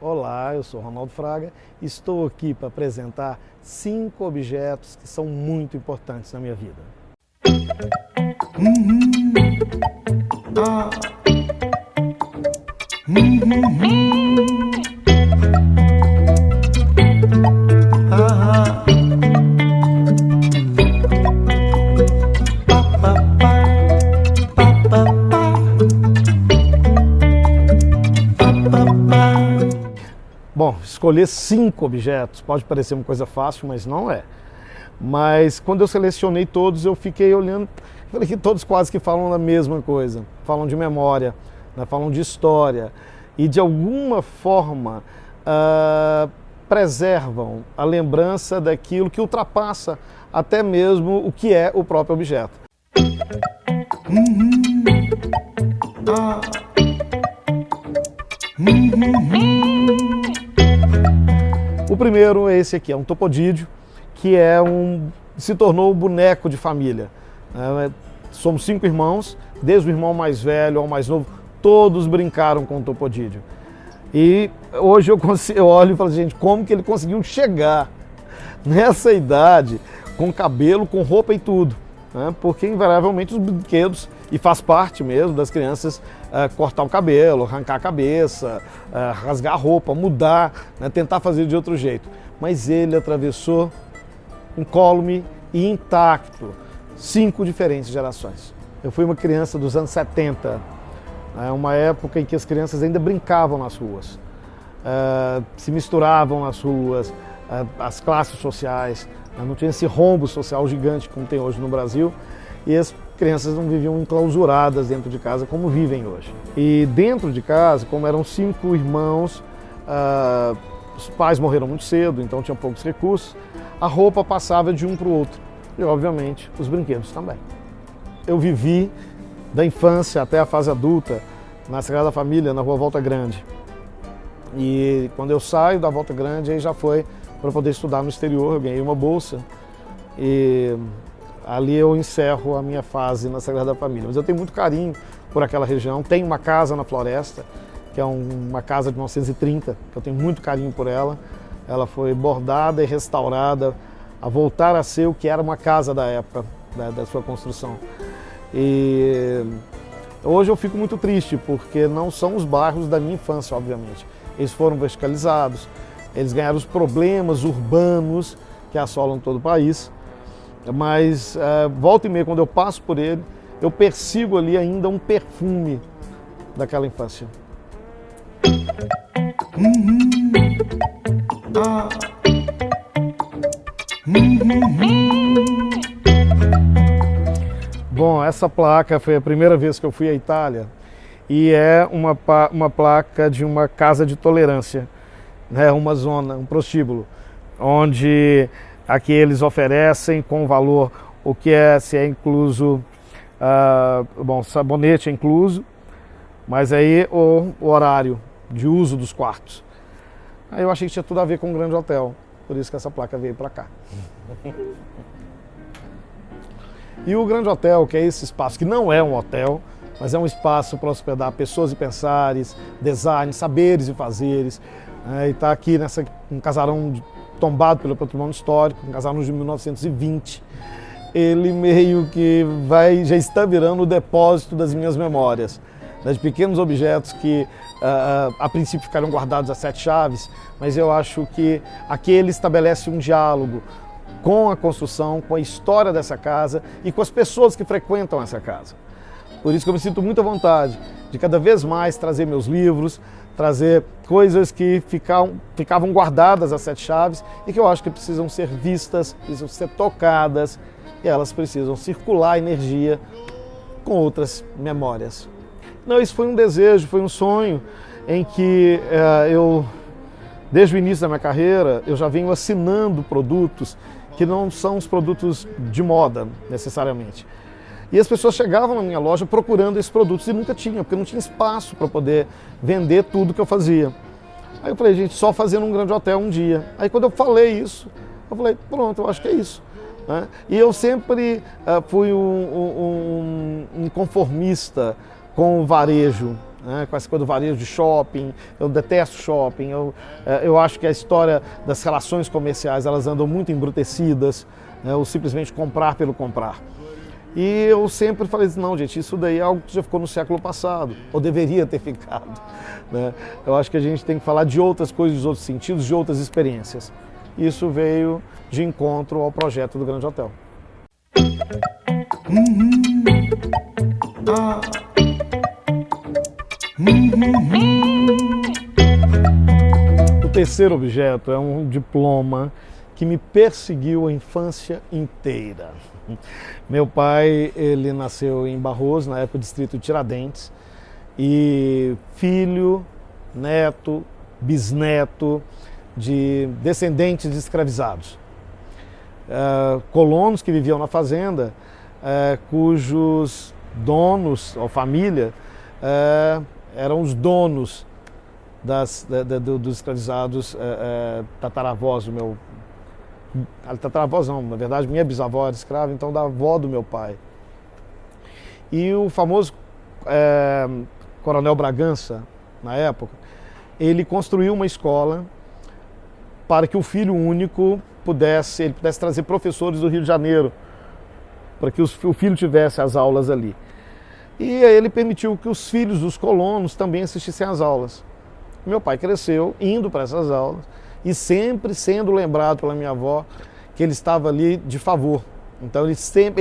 Olá, eu sou Ronaldo Fraga e estou aqui para apresentar 5 objetos que são muito importantes na minha vida. Bom, escolher 5 objetos pode parecer uma coisa fácil, mas não é. Mas quando eu selecionei todos, eu fiquei olhando, falei que todos quase que falam da mesma coisa. Falam de memória, né? Falam de história e de alguma forma preservam a lembrança daquilo que ultrapassa até mesmo o que é o próprio objeto. O primeiro é esse aqui, é um topodídeo, que se tornou o boneco de família. Somos 5 irmãos, desde o irmão mais velho ao mais novo, todos brincaram com o topodídeo. E hoje eu olho e falo, gente, como que ele conseguiu chegar nessa idade, com cabelo, com roupa e tudo? Porque invariavelmente os brinquedos, e faz parte mesmo das crianças cortar o cabelo, arrancar a cabeça, rasgar a roupa, mudar, tentar fazer de outro jeito. Mas ele atravessou incólume e intacto 5 diferentes gerações. Eu fui uma criança dos anos 70, uma época em que as crianças ainda brincavam nas ruas, se misturavam nas ruas, as classes sociais, não tinha esse rombo social gigante como tem hoje no Brasil, e as crianças não viviam enclausuradas dentro de casa como vivem hoje. E dentro de casa, como eram 5 irmãos, os pais morreram muito cedo, então tinham poucos recursos, a roupa passava de um para o outro e, obviamente, os brinquedos também. Eu vivi da infância até a fase adulta na Sagrada Família, na Rua Volta Grande. E quando eu saio da Volta Grande, aí já foi para poder estudar no exterior, eu ganhei uma bolsa e ali eu encerro a minha fase na Sagrada Família. Mas eu tenho muito carinho por aquela região, tenho uma casa na Floresta, que é uma casa de 1930, que eu tenho muito carinho por ela. Ela foi bordada e restaurada a voltar a ser o que era uma casa da época, da sua construção. E hoje eu fico muito triste, porque não são os bairros da minha infância, obviamente. Eles foram verticalizados, eles ganharam os problemas urbanos que assolam todo o país, mas volta e meia, quando eu passo por ele, eu persigo ali ainda um perfume daquela infância. Bom, essa placa foi a primeira vez que eu fui à Itália e é uma placa de uma casa de tolerância, uma zona, um prostíbulo, onde aqui eles oferecem com valor o que se é incluso, sabonete é incluso, mas aí o horário de uso dos quartos. Aí eu achei que tinha tudo a ver com um grande hotel, por isso que essa placa veio para cá. E o Grande Hotel, que é esse espaço que não é um hotel, mas é um espaço para hospedar pessoas e pensares, design, saberes e fazeres. E está aqui um casarão tombado pelo patrimônio histórico, um casarão de 1920. Ele meio que já está virando o depósito das minhas memórias, de pequenos objetos que a princípio ficaram guardados a 7 chaves, mas eu acho que aqui ele estabelece um diálogo com a construção, com a história dessa casa e com as pessoas que frequentam essa casa. Por isso que eu me sinto muito à vontade de cada vez mais trazer meus livros, trazer coisas que ficavam guardadas a 7 chaves e que eu acho que precisam ser vistas, precisam ser tocadas e elas precisam circular energia com outras memórias. Não, isso foi um desejo, foi um sonho em que desde o início da minha carreira, eu já venho assinando produtos que não são os produtos de moda, necessariamente. E as pessoas chegavam na minha loja procurando esses produtos e nunca tinham, porque não tinha espaço para poder vender tudo que eu fazia. Aí eu falei, gente, só fazendo um Grande Hotel um dia. Aí quando eu falei isso, eu falei, pronto, eu acho que é isso. E eu sempre fui um conformista com o varejo, né, com essa coisa do varejo de shopping. Eu detesto shopping, eu acho que a história das relações comerciais, elas andam muito embrutecidas, né, ou simplesmente comprar pelo comprar. E eu sempre falei assim, não, gente, isso daí é algo que já ficou no século passado, ou deveria ter ficado, né? Eu acho que a gente tem que falar de outras coisas, de outros sentidos, de outras experiências. Isso veio de encontro ao projeto do Grande Hotel. O terceiro objeto é um diploma que me perseguiu a infância inteira. Meu pai, ele nasceu em Barroso, na época do distrito de Tiradentes, e filho, neto, bisneto de descendentes de escravizados. Colonos que viviam na fazenda, cujos donos, ou família, eram os donos dos escravizados tataravós do meu... Tataravós não, na verdade minha bisavó era escrava, então da avó do meu pai. E o famoso Coronel Bragança, na época, ele construiu uma escola para que o filho único pudesse trazer professores do Rio de Janeiro, para que o filho tivesse as aulas ali. E aí ele permitiu que os filhos dos colonos também assistissem às aulas. Meu pai cresceu indo para essas aulas e sempre sendo lembrado pela minha avó que ele estava ali de favor. Então ele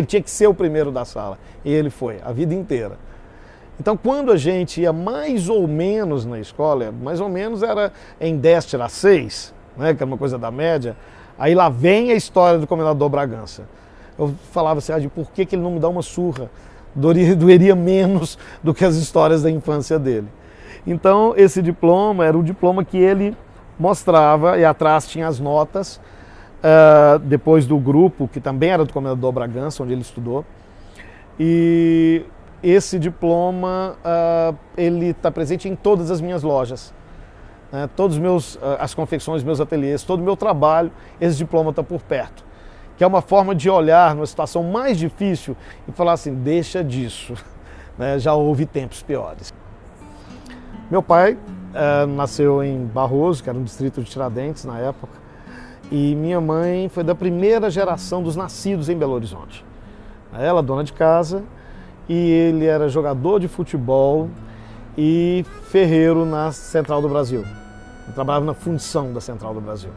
tinha que ser o primeiro da sala. E ele foi, a vida inteira. Então quando a gente ia mais ou menos na escola, mais ou menos era em 10 tirar 6, né, que é uma coisa da média, aí lá vem a história do Comendador Bragança. Eu falava assim, por que ele não me dá uma surra? Doeria menos do que as histórias da infância dele. Então esse diploma era o diploma que ele mostrava, e atrás tinha as notas, depois do grupo, que também era do Comendador Bragança, onde ele estudou. E esse diploma, ele está presente em todas as minhas lojas. Todos as confecções, meus ateliês, todo o meu trabalho, esse diploma está por perto. Que é uma forma de olhar numa situação mais difícil e falar assim, deixa disso, né? Já houve tempos piores. Meu pai nasceu em Barroso, que era um distrito de Tiradentes na época, e minha mãe foi da primeira geração dos nascidos em Belo Horizonte. Ela, dona de casa, e ele era jogador de futebol e ferreiro na Central do Brasil. Ele trabalhava na fundição da Central do Brasil.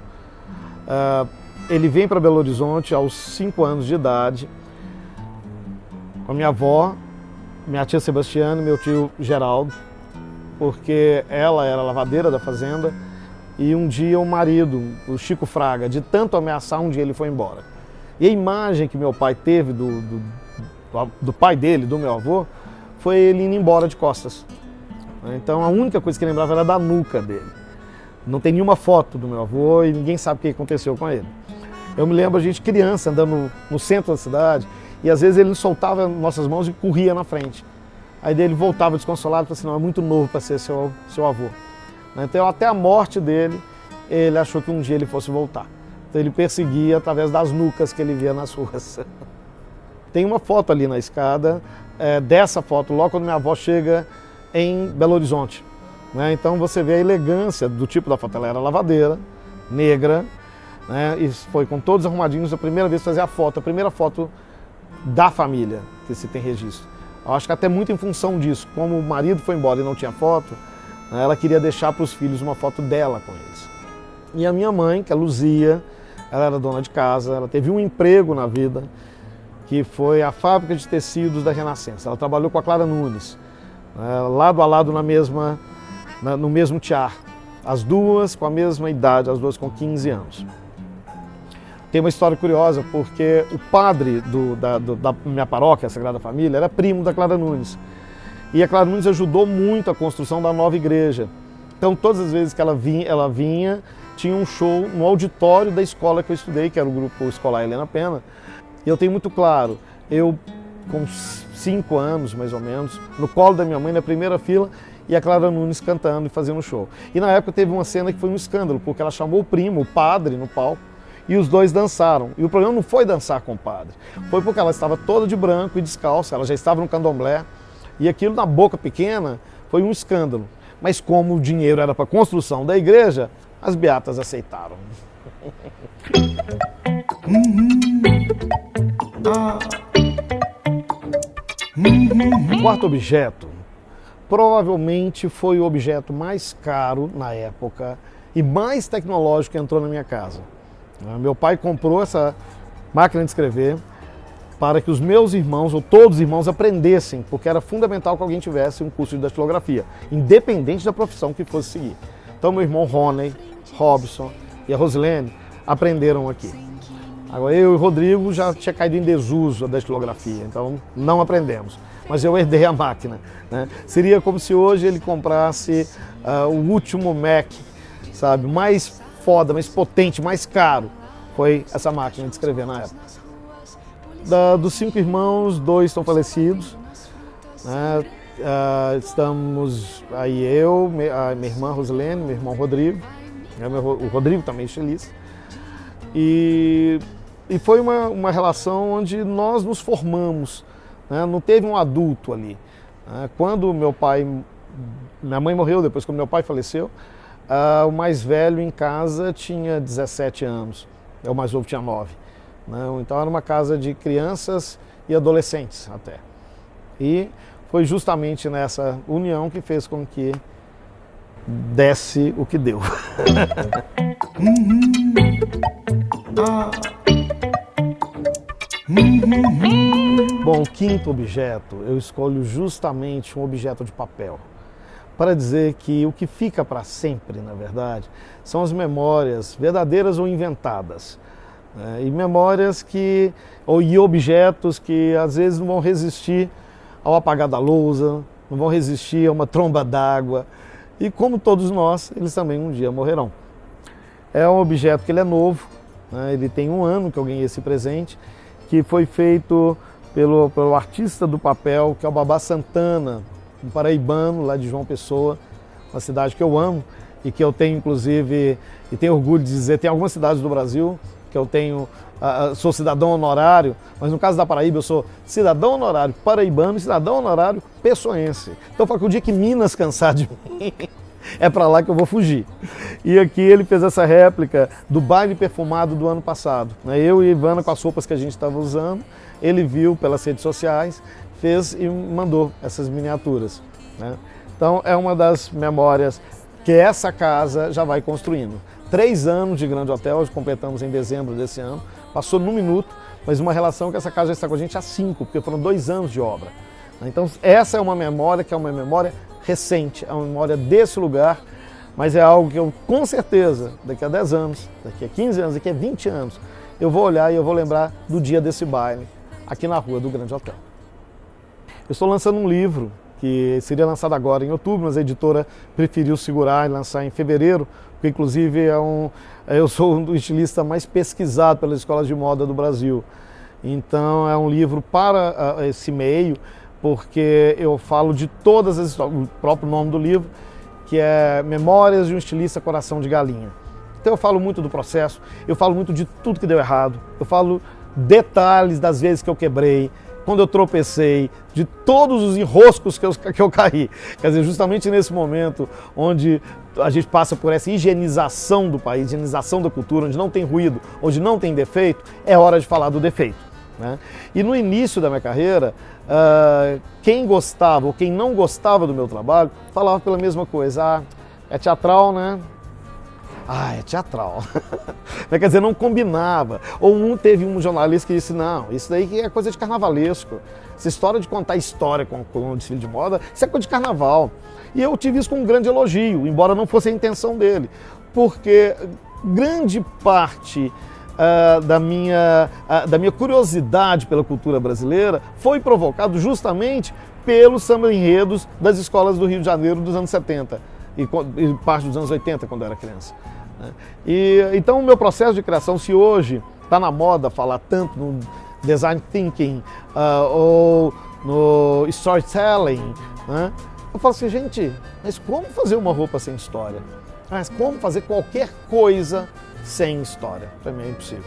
Ele vem para Belo Horizonte aos 5 anos de idade, com a minha avó, minha tia Sebastiana e meu tio Geraldo, porque ela era lavadeira da fazenda e um dia o marido, o Chico Fraga, de tanto ameaçar, um dia ele foi embora. E a imagem que meu pai teve do pai dele, do meu avô, foi ele indo embora de costas. Então a única coisa que ele lembrava era da nuca dele. Não tem nenhuma foto do meu avô e ninguém sabe o que aconteceu com ele. Eu me lembro a gente criança andando no centro da cidade e às vezes ele soltava nossas mãos e corria na frente. Aí ele voltava desconsolado e falava assim, não, é muito novo para ser seu avô. Então até a morte dele, ele achou que um dia ele fosse voltar. Então ele perseguia através das nucas que ele via nas ruas. Tem uma foto ali na escada, dessa foto, logo quando minha avó chega em Belo Horizonte. Então você vê a elegância do tipo da foto. Ela era lavadeira, negra, e foi com todos arrumadinhos a primeira vez fazer a primeira foto da família que se tem registro. Eu acho que até muito em função disso, como o marido foi embora e não tinha foto, ela queria deixar para os filhos uma foto dela com eles. E a minha mãe, que é Luzia, ela era dona de casa, ela teve um emprego na vida, que foi a fábrica de tecidos da Renascença. Ela trabalhou com a Clara Nunes, lado a lado no mesmo tiar. As duas com a mesma idade, as duas com 15 anos. Tem uma história curiosa, porque o padre da minha paróquia, a Sagrada Família, era primo da Clara Nunes. E a Clara Nunes ajudou muito a construção da nova igreja. Então, todas as vezes que ela vinha, tinha um show no auditório da escola que eu estudei, que era o grupo escolar Helena Pena. E eu tenho muito claro, eu com 5 anos, mais ou menos, no colo da minha mãe, na primeira fila, e a Clara Nunes cantando e fazendo show. E na época teve uma cena que foi um escândalo, porque ela chamou o primo, o padre, no palco, e os dois dançaram. E o problema não foi dançar com o padre, foi porque ela estava toda de branco e descalça, ela já estava no candomblé, e aquilo na boca pequena foi um escândalo. Mas como o dinheiro era para a construção da igreja, as beatas aceitaram. O quarto objeto provavelmente foi o objeto mais caro na época e mais tecnológico que entrou na minha casa. Meu pai comprou essa máquina de escrever para que os meus irmãos, ou todos os irmãos, aprendessem, porque era fundamental que alguém tivesse um curso de datilografia, independente da profissão que fosse seguir. Então meu irmão Rony, Robson e a Rosilene aprenderam aqui. Agora eu e o Rodrigo já tinha caído em desuso a datilografia, então não aprendemos. Mas eu herdei a máquina, né? Seria como se hoje ele comprasse o último Mac, sabe, mais foda, mais potente, mais caro. Foi essa máquina de escrever na época. Dos 5 irmãos, 2 estão falecidos, né? Estamos aí eu, a minha irmã Rosilene, meu irmão Rodrigo, né? O Rodrigo também é estilista. E foi uma relação onde nós nos formamos, né? Não teve um adulto ali. Quando minha mãe morreu, depois quando meu pai faleceu, o mais velho em casa tinha 17 anos, o mais novo tinha 9. Então era uma casa de crianças e adolescentes até. E foi justamente nessa união que fez com que desse o que deu. Bom, o quinto objeto, eu escolho justamente um objeto de papel, para dizer que o que fica para sempre, na verdade, são as memórias verdadeiras ou inventadas. E memórias e objetos que às vezes não vão resistir ao apagar da lousa, não vão resistir a uma tromba d'água. E como todos nós, eles também um dia morrerão. É um objeto que ele é novo, né? Ele tem 1 ano que eu ganhei esse presente, que foi feito pelo artista do papel, que é o Babá Santana, um paraibano lá de João Pessoa, uma cidade que eu amo e que eu tenho inclusive, e tenho orgulho de dizer, tem algumas cidades do Brasil que eu sou cidadão honorário, mas no caso da Paraíba eu sou cidadão honorário paraibano e cidadão honorário pessoense. Então eu falo que o dia que Minas cansar de mim, é para lá que eu vou fugir. E aqui ele fez essa réplica do baile perfumado do ano passado. Eu e Ivana, com as roupas que a gente estava usando, ele viu pelas redes sociais, fez e mandou essas miniaturas. Então é uma das memórias que essa casa já vai construindo. 3 anos de Grande Hotel, hoje completamos em dezembro desse ano, passou num minuto, mas uma relação que essa casa já está com a gente há 5, porque foram 2 anos de obra. Então essa é uma memória que é uma memória recente, é uma memória desse lugar, mas é algo que eu, com certeza, daqui a 10 anos, daqui a 15 anos, daqui a 20 anos, eu vou olhar e eu vou lembrar do dia desse baile, aqui na rua do Grande Hotel. Eu estou lançando um livro, que seria lançado agora em outubro, mas a editora preferiu segurar e lançar em fevereiro, porque inclusive eu sou um dos estilistas mais pesquisados pelas escolas de moda do Brasil. Então é um livro para esse meio, porque eu falo de todas as histórias, o próprio nome do livro, que é Memórias de um Estilista Coração de Galinha. Então eu falo muito do processo, eu falo muito de tudo que deu errado, eu falo detalhes das vezes que eu quebrei, quando eu tropecei, de todos os enroscos que eu caí. Quer dizer, justamente nesse momento onde a gente passa por essa higienização do país, higienização da cultura, onde não tem ruído, onde não tem defeito, é hora de falar do defeito. E no início da minha carreira, quem gostava ou quem não gostava do meu trabalho falava pela mesma coisa. É teatral, né? É teatral. Quer dizer, não combinava. Ou teve um jornalista que disse, não, isso daí é coisa de carnavalesco. Essa história de contar história com um desfile de moda, isso é coisa de carnaval. E eu tive isso com um grande elogio, embora não fosse a intenção dele. Porque grande parte da minha curiosidade pela cultura brasileira foi provocado justamente pelos samba-enredos das escolas do Rio de Janeiro dos anos 70 e parte dos anos 80, quando eu era criança. Então o meu processo de criação, se hoje está na moda falar tanto no design thinking ou no storytelling, eu falo assim, gente, mas como fazer uma roupa sem história? Mas como fazer qualquer coisa sem história? Para mim é impossível.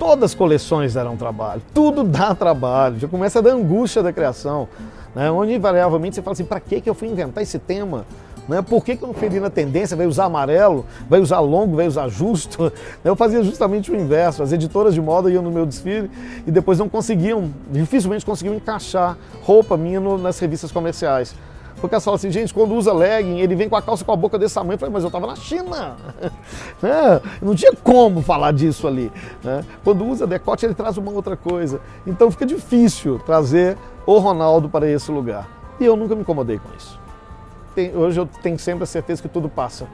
Todas as coleções deram trabalho, tudo dá trabalho, já começa da angústia da criação, né? Onde invariavelmente você fala assim, para que eu fui inventar esse tema? Né? Por que eu não fui na tendência, vai usar amarelo, vai usar longo, vai usar justo? Eu fazia justamente o inverso, as editoras de moda iam no meu desfile e depois não conseguiam, dificilmente conseguiam encaixar roupa minha nas revistas comerciais. Porque elas falam assim, gente, quando usa legging, ele vem com a calça com a boca desse tamanho. Eu falei, mas eu estava na China. Não tinha como falar disso ali. Quando usa decote, ele traz uma outra coisa. Então fica difícil trazer o Ronaldo para esse lugar. E eu nunca me incomodei com isso. Hoje eu tenho sempre a certeza que tudo passa.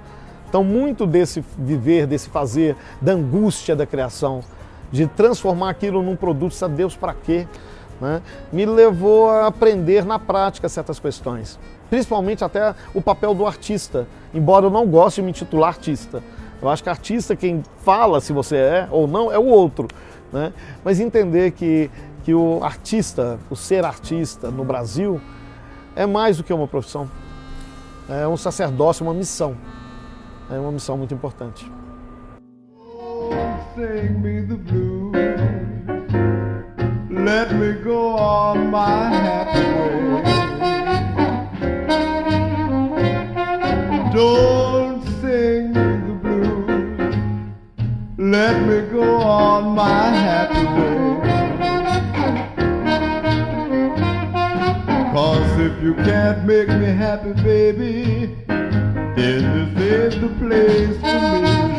Então muito desse viver, desse fazer, da angústia da criação, de transformar aquilo num produto, sabe Deus para quê? Me levou a aprender na prática certas questões. Principalmente até o papel do artista, embora eu não goste de me intitular artista. Eu acho que artista, quem fala se você é ou não, é o outro. Mas entender que o artista, o ser artista no Brasil, é mais do que uma profissão. É um sacerdócio, uma missão. É uma missão muito importante. Sing me the blues. Let me go on my happy way. Don't sing me the blues. Let me go on my happy way. 'Cause if you can't make me happy, baby, then this is the place for me.